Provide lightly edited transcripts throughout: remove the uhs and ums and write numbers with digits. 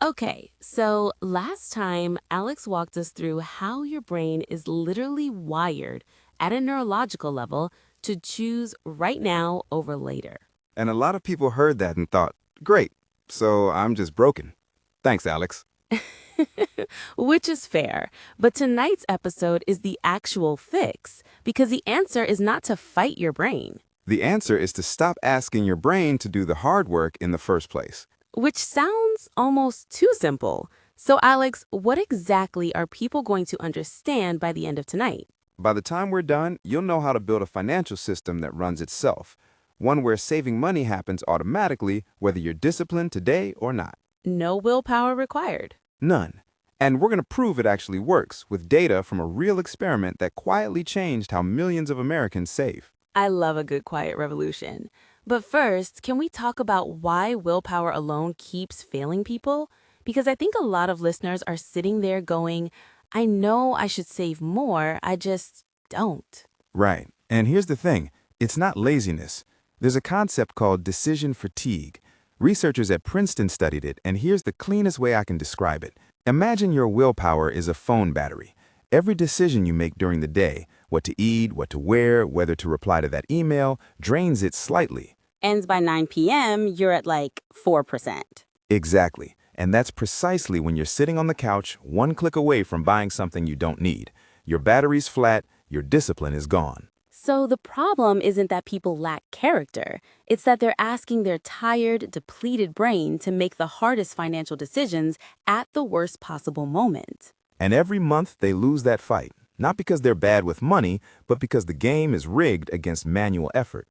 Okay, so last time Alex walked us through how your brain is literally wired at a neurological level to choose right now over later. And a lot of people heard that and thought, great, so I'm just broken. Thanks, Alex. Which is fair, but tonight's episode is the actual fix because the answer is not to fight your brain, The answer is to stop asking your brain to do the hard work in the first place. which sounds almost too simple. So, Alex, what exactly are people going to understand by the end of tonight? By the time we're done, you'll know how to build a financial system that runs itself, one where saving money happens automatically whether you're disciplined today or not. No willpower required. None. And we're going to prove it actually works with data from a real experiment that quietly changed how millions of Americans save. I love a good quiet revolution. But first, can we talk about why willpower alone keeps failing people? Because I think a lot of listeners are sitting there going, I know I should save more, I just don't. Right. And here's the thing, it's not laziness. There's a concept called decision fatigue. Researchers at Princeton studied it, and here's the cleanest way I can describe it. Imagine your willpower is a phone battery. Every decision you make during the day, what to eat, what to wear, whether to reply to that email, drains it slightly. Ends by 9 p.m., you're at like 4%. Exactly. And that's precisely when you're sitting on the couch, one click away from buying something you don't need. Your battery's flat, your discipline is gone. So the problem isn't that people lack character. It's that they're asking their tired, depleted brain to make the hardest financial decisions at the worst possible moment. And every month they lose that fight, not because they're bad with money, but because the game is rigged against manual effort.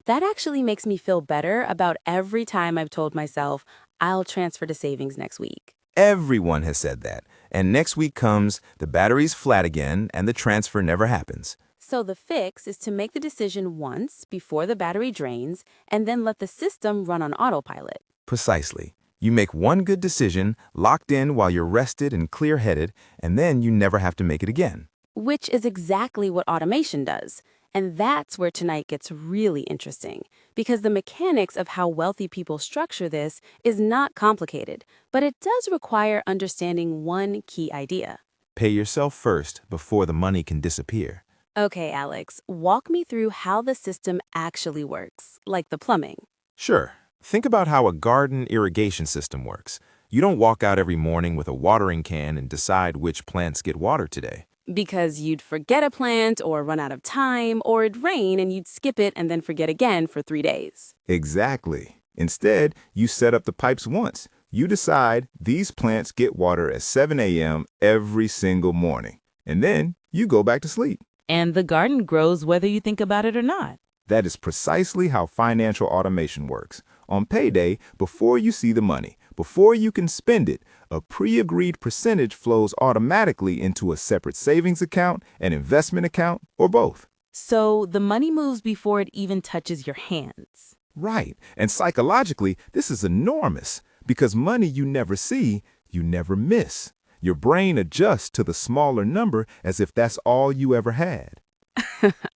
That actually makes me feel better about every time I've told myself, I'll transfer to savings next week. Everyone has said that. And next week comes, the battery's flat again, and the transfer never happens. So the fix is to make the decision once before the battery drains and then let the system run on autopilot. Precisely. You make one good decision, locked in while you're rested and clear-headed, and then you never have to make it again. Which is exactly what automation does. And that's where tonight gets really interesting, because the mechanics of how wealthy people structure this is not complicated, but it does require understanding one key idea. Pay yourself first before the money can disappear. Okay, Alex, walk me through how the system actually works, like the plumbing. Sure. Think about how a garden irrigation system works. You don't walk out every morning with a watering can and decide which plants get water today. Because you'd forget a plant or run out of time, or it'd rain and you'd skip it and then forget again for 3 days. Exactly. Instead, you set up the pipes once. You decide these plants get water at 7 a.m. every single morning. And then you go back to sleep. And the garden grows whether you think about it or not. That is precisely how financial automation works. On payday, before you see the money, before you can spend it, a pre-agreed percentage flows automatically into a separate savings account, an investment account, or both. So the money moves before it even touches your hands. Right. And psychologically, this is enormous because money you never see, you never miss. Your brain adjusts to the smaller number as if that's all you ever had.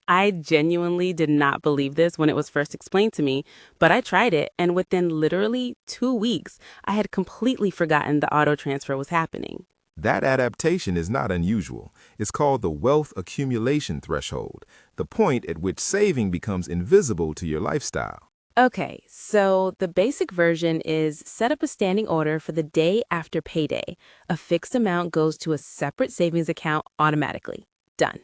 I genuinely did not believe this when it was first explained to me, but I tried it, and within literally 2 weeks, I had completely forgotten the auto transfer was happening. That adaptation is not unusual. It's called the wealth accumulation threshold, the point at which saving becomes invisible to your lifestyle. Okay, so the basic version is set up a standing order for the day after payday. A fixed amount goes to a separate savings account automatically. Done.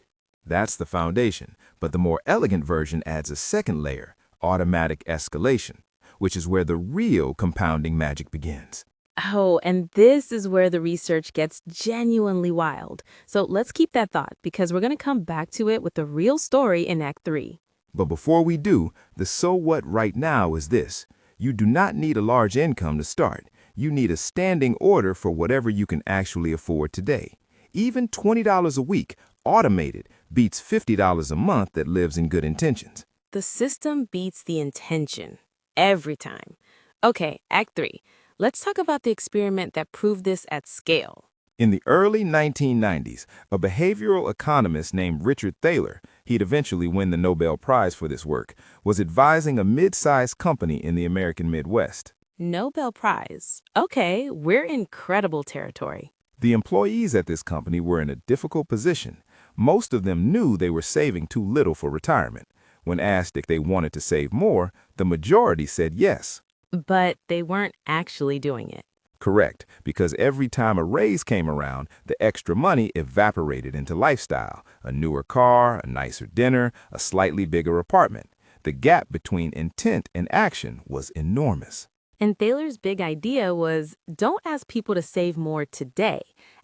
That's the foundation, but the more elegant version adds a second layer, automatic escalation, which is where the real compounding magic begins. Oh, and this is where the research gets genuinely wild. So let's keep that thought because we're going to come back to it with the real story in Act 3. But before we do, the so what right now is this. You do not need a large income to start. You need a standing order for whatever you can actually afford today. Even $20 a week, automated, beats $50 a month that lives in good intentions. The system beats the intention every time. Okay, Act 3. Let's talk about the experiment that proved this at scale. In the early 1990s, a behavioral economist named Richard Thaler, he'd eventually win the Nobel Prize for this work, was advising a mid-sized company in the American Midwest. Nobel Prize. Okay, we're in credible territory. The employees at this company were in a difficult position. Most of them knew they were saving too little for retirement. When asked if they wanted to save more, the majority said yes. But they weren't actually doing it. Correct, because every time a raise came around, the extra money evaporated into lifestyle, a newer car, a nicer dinner, a slightly bigger apartment. The gap between intent and action was enormous. And Thaler's big idea was don't ask people to save more today.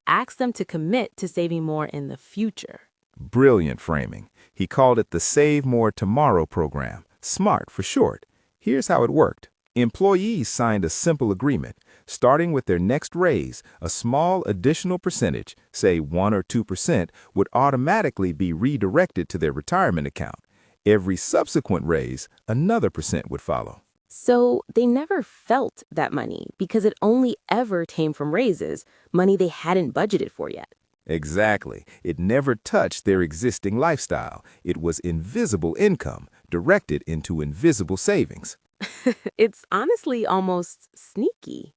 Ask them to commit to saving more in the future. Brilliant framing. He called it the Save More Tomorrow program, SMART for short. Here's how it worked. Employees signed a simple agreement. Starting with their next raise, a small additional percentage, say 1 or 2%, would automatically be redirected to their retirement account. Every subsequent raise, another percent would follow. So they never felt that money because it only ever came from raises, money they hadn't budgeted for yet. Exactly. It never touched their existing lifestyle. It was invisible income, directed into invisible savings. It's honestly almost sneaky.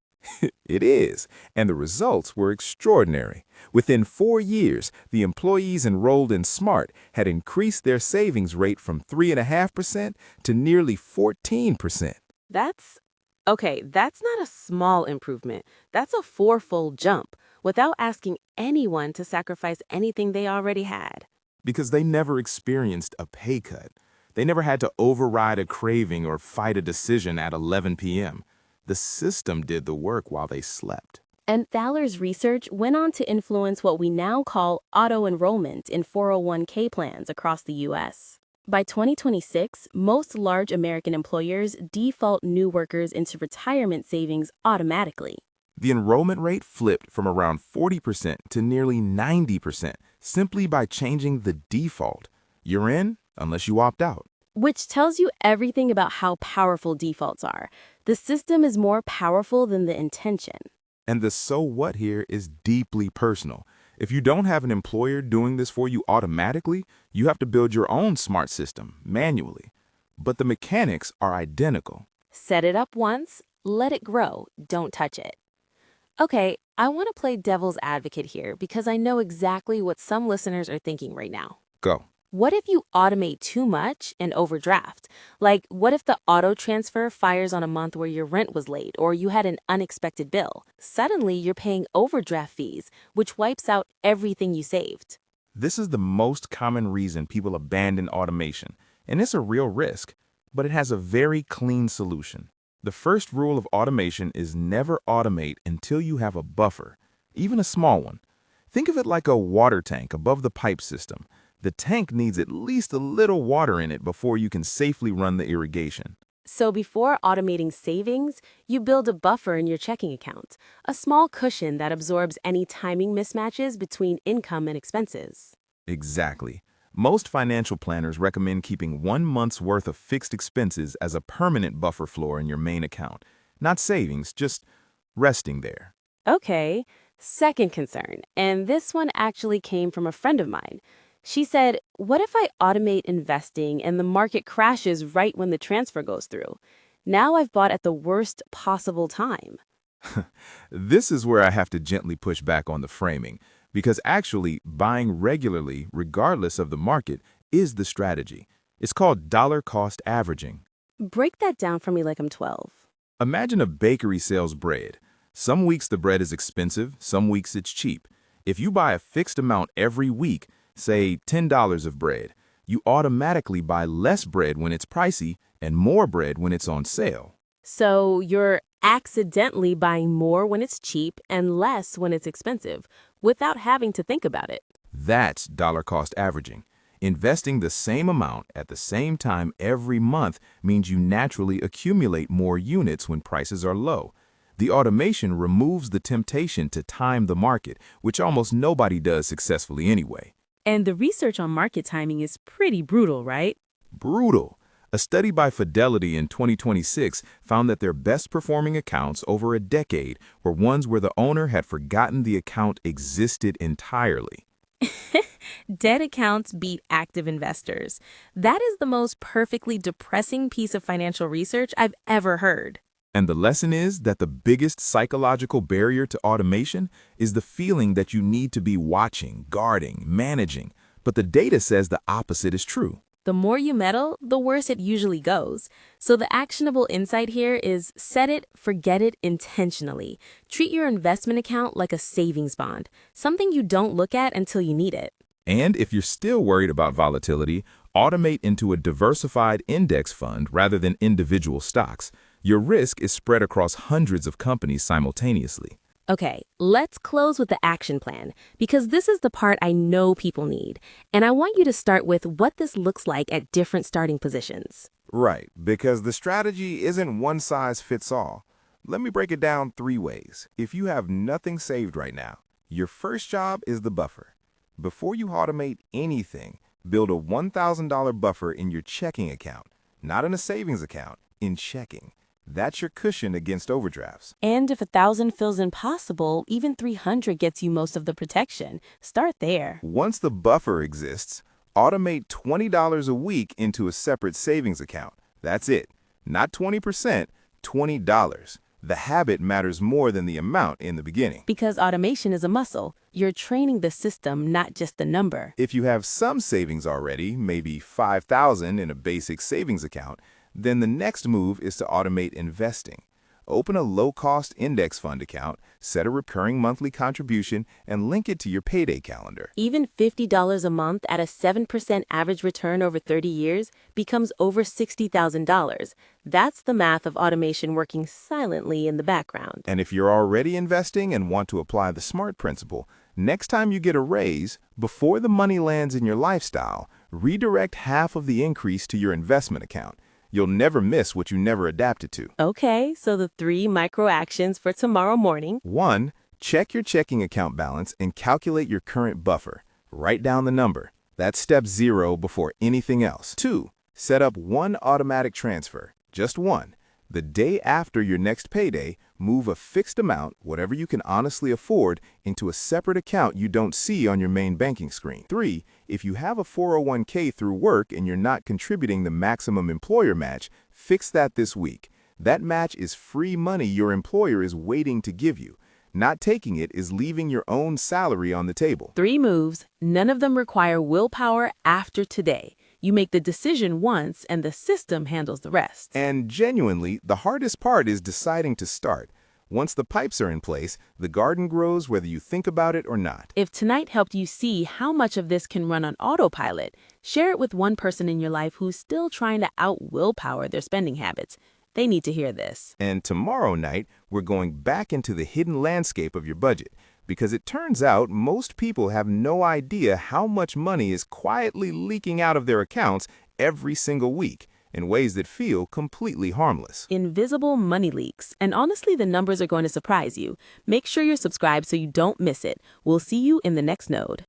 It is, and the results were extraordinary. Within 4 years, the employees enrolled in SMART had increased their savings rate from 3.5% to nearly 14%. That's not a small improvement. That's a fourfold jump without asking anyone to sacrifice anything they already had. Because they never experienced a pay cut. They never had to override a craving or fight a decision at 11 p.m. The system did the work while they slept. And Thaler's research went on to influence what we now call auto-enrollment in 401k plans across the U.S. By 2026, most large American employers default new workers into retirement savings automatically. The enrollment rate flipped from around 40% to nearly 90% simply by changing the default. You're in unless you opt out. Which tells you everything about how powerful defaults are. The system is more powerful than the intention. And the so what here is deeply personal. If you don't have an employer doing this for you automatically, you have to build your own smart system manually. But the mechanics are identical. Set it up once, let it grow, don't touch it. Okay, I want to play devil's advocate here because I know exactly what some listeners are thinking right now. Go. What if you automate too much and overdraft? Like, what if the auto transfer fires on a month where your rent was late or you had an unexpected bill? Suddenly, you're paying overdraft fees, which wipes out everything you saved. This is the most common reason people abandon automation, and it's a real risk, but it has a very clean solution. The first rule of automation is never automate until you have a buffer, even a small one. Think of it like a water tank above the pipe system. The tank needs at least a little water in it before you can safely run the irrigation. So before automating savings, you build a buffer in your checking account, a small cushion that absorbs any timing mismatches between income and expenses. Exactly. Most financial planners recommend keeping 1 month's worth of fixed expenses as a permanent buffer floor in your main account. Not savings, just resting there. Okay, second concern, and this one actually came from a friend of mine. She said, what if I automate investing and the market crashes right when the transfer goes through? Now I've bought at the worst possible time. This is where I have to gently push back on the framing, because actually buying regularly, regardless of the market, is the strategy. It's called dollar cost averaging. Break that down for me like I'm 12. Imagine a bakery sells bread. Some weeks the bread is expensive, some weeks it's cheap. If you buy a fixed amount every week, say $10 of bread, you automatically buy less bread when it's pricey and more bread when it's on sale. So you're accidentally buying more when it's cheap and less when it's expensive, without having to think about it. That's dollar cost averaging. Investing the same amount at the same time every month means you naturally accumulate more units when prices are low. The automation removes the temptation to time the market, which almost nobody does successfully anyway. And the research on market timing is pretty brutal, right? Brutal. A study by Fidelity in 2026 found that their best performing accounts over a decade were ones where the owner had forgotten the account existed entirely. Dead accounts beat active investors. That is the most perfectly depressing piece of financial research I've ever heard. And the lesson is that the biggest psychological barrier to automation is the feeling that you need to be watching, guarding, managing. But the data says the opposite is true. The more you meddle, the worse it usually goes. So the actionable insight here is set it, forget it intentionally. Treat your investment account like a savings bond, something you don't look at until you need it. And if you're still worried about volatility, automate into a diversified index fund rather than individual stocks. Your risk is spread across hundreds of companies simultaneously. Okay, let's close with the action plan, because this is the part I know people need. And I want you to start with what this looks like at different starting positions. Right, because the strategy isn't one size fits all. Let me break it down 3 ways. If you have nothing saved right now, your first job is the buffer. Before you automate anything, build a $1,000 buffer in your checking account, not in a savings account, in checking. That's your cushion against overdrafts. And if 1,000 feels impossible, even 300 gets you most of the protection. Start there. Once the buffer exists, automate $20 a week into a separate savings account. That's it. Not 20%, $20. The habit matters more than the amount in the beginning. Because automation is a muscle. You're training the system, not just the number. If you have some savings already, maybe $5,000 in a basic savings account, then the next move is to automate investing. Open a low-cost index fund account, set a recurring monthly contribution, and link it to your payday calendar. Even $50 a month at a 7% average return over 30 years becomes over $60,000. That's the math of automation working silently in the background. And if you're already investing and want to apply the SMART principle, next time you get a raise, before the money lands in your lifestyle, redirect half of the increase to your investment account. You'll never miss what you never adapted to. Okay, so the 3 micro actions for tomorrow morning. 1. Check your checking account balance and calculate your current buffer. Write down the number. That's step 0 before anything else. 2. Set up one automatic transfer, just one. The day after your next payday, move a fixed amount, whatever you can honestly afford, into a separate account you don't see on your main banking screen. 3. If you have a 401k through work and you're not contributing the maximum employer match, fix that this week. That match is free money your employer is waiting to give you. Not taking it is leaving your own salary on the table. 3 moves, none of them require willpower after today. You make the decision once and the system handles the rest. And genuinely, the hardest part is deciding to start. Once the pipes are in place, the garden grows whether you think about it or not. If tonight helped you see how much of this can run on autopilot, share it with one person in your life who's still trying to out-willpower their spending habits. They need to hear this. And tomorrow night, we're going back into the hidden landscape of your budget, because it turns out most people have no idea how much money is quietly leaking out of their accounts every single week in ways that feel completely harmless. Invisible money leaks. And honestly, the numbers are going to surprise you. Make sure you're subscribed so you don't miss it. We'll see you in the next node.